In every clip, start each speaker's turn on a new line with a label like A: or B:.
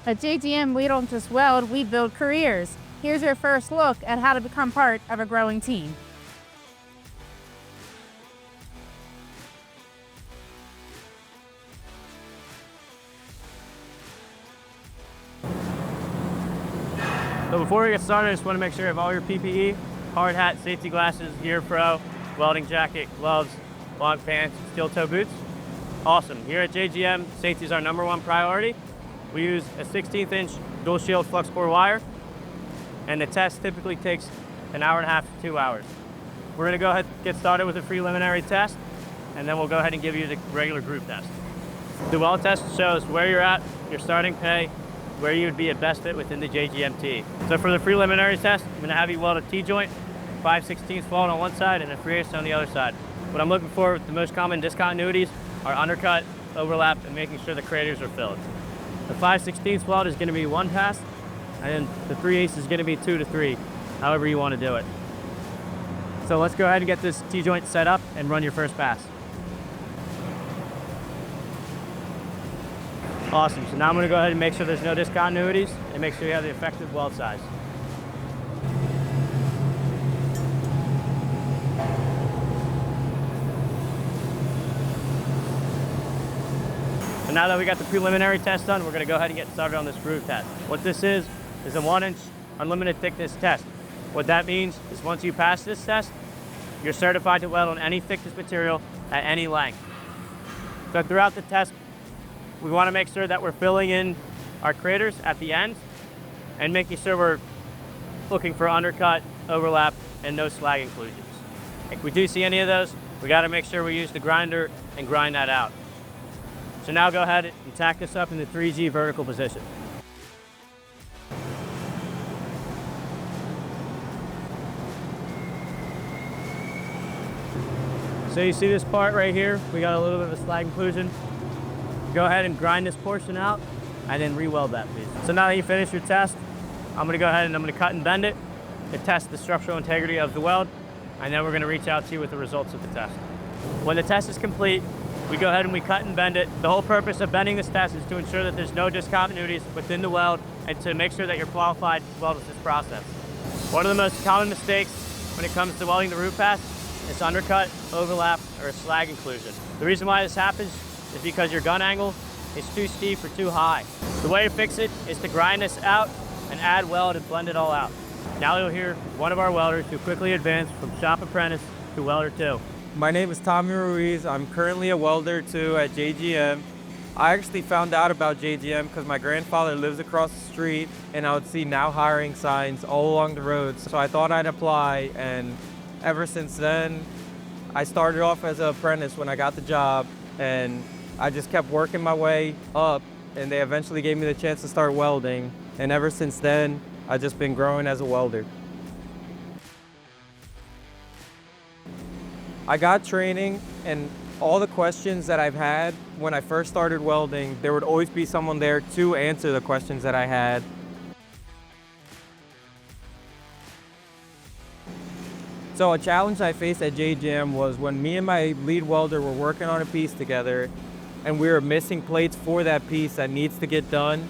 A: At JGM, we don't just weld, we build careers. Here's your first look at how to become part of a growing team.
B: So before we get started, I just want to make sure you have all your PPE, hard hat, safety glasses, gear pro, welding jacket, gloves, long pants, steel toe boots. Awesome. Here at JGM, safety is our #1 priority. We use a 16th inch dual shield flux core wire, and the test typically takes an hour and a half to 2 hours. We're going to go ahead and get started with a preliminary test, and then we'll go ahead and give you the regular group test. The weld test shows where you're at, your starting pay, where you would be a best fit within the JGM T. So for the preliminary test, I'm going to have you weld a T-joint, 5/16 weld on one side and a 3/8 on the other side. What I'm looking for with the most common discontinuities are undercut, overlap, and making sure the craters are filled. The 5/16 weld is going to be 1 pass, and the 3/8 is going to be 2 to 3, however you want to do it. So let's go ahead and get this T-joint set up and run your first pass. Awesome, so now I'm going to go ahead and make sure there's no discontinuities and make sure you have the effective weld size. So now that we got the preliminary test done, we're going to go ahead and get started on this groove test. What this is a 1-inch unlimited thickness test. What that means is once you pass this test, you're certified to weld on any thickness material at any length. So throughout the test, we want to make sure that we're filling in our craters at the end and making sure we're looking for undercut, overlap, and no slag inclusions. If we do see any of those, we got to make sure we use the grinder and grind that out. So now go ahead and tack this up in the 3G vertical position. So you see this part right here, we got a little bit of a slag inclusion. Go ahead and grind this portion out and then re-weld that piece. So now that you finish your test, I'm gonna go ahead and I'm gonna cut and bend it to test the structural integrity of the weld, and then we're gonna reach out to you with the results of the test. When the test is complete, we go ahead and we cut and bend it. The whole purpose of bending this test is to ensure that there's no discontinuities within the weld and to make sure that you're qualified to weld with this process. One of the most common mistakes when it comes to welding the root pass is undercut, overlap, or a slag inclusion. The reason why this happens is because your gun angle is too steep or too high. The way to fix it is to grind this out and add weld and blend it all out. Now you'll hear one of our welders who quickly advanced from shop apprentice to welder 2.
C: My name is Ruiz. I'm currently a welder 2 at JGM. I actually found out about JGM because my grandfather lives across the street and I would see now hiring signs all along the roads. So I thought I'd apply, and ever since then, I started off as an apprentice when I got the job, and I just kept working my way up, and they eventually gave me the chance to start welding. And ever since then, I've just been growing as a welder. I got training, and all the questions that I've had when I first started welding, there would always be someone there to answer the questions that I had. So a challenge I faced at JGM was when me and my lead welder were working on a piece together and we were missing plates for that piece that needs to get done.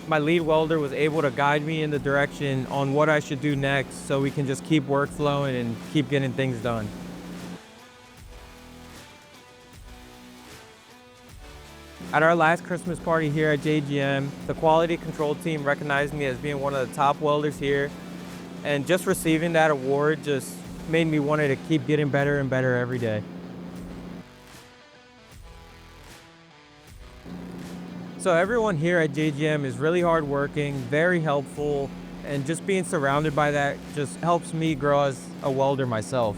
C: My lead welder was able to guide me in the direction on what I should do next so we can just keep work flowing and keep getting things done. At our last Christmas party here at JGM, the quality control team recognized me as being one of the top welders here, and just receiving that award just made me want to keep getting better and better every day. So everyone here at JGM is really hardworking, very helpful, and just being surrounded by that just helps me grow as a welder myself.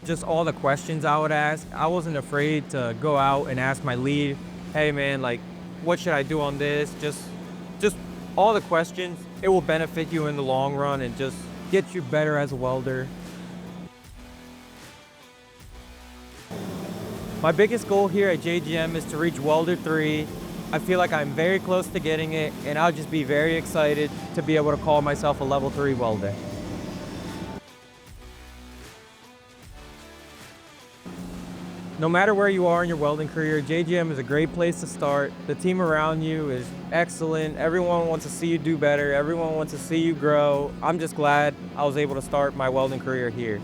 C: Just all the questions I would ask, I wasn't afraid to go out and ask my lead, hey man, like, what should I do on this? Just all the questions. It will benefit you in the long run and just get you better as a welder. My biggest goal here at JGM is to reach Welder 3. I feel like I'm very close to getting it, and I'll just be very excited to be able to call myself a level 3 welder. No matter where you are in your welding career, JGM is a great place to start. The team around you is excellent. Everyone wants to see you do better. Everyone wants to see you grow. I'm just glad I was able to start my welding career here.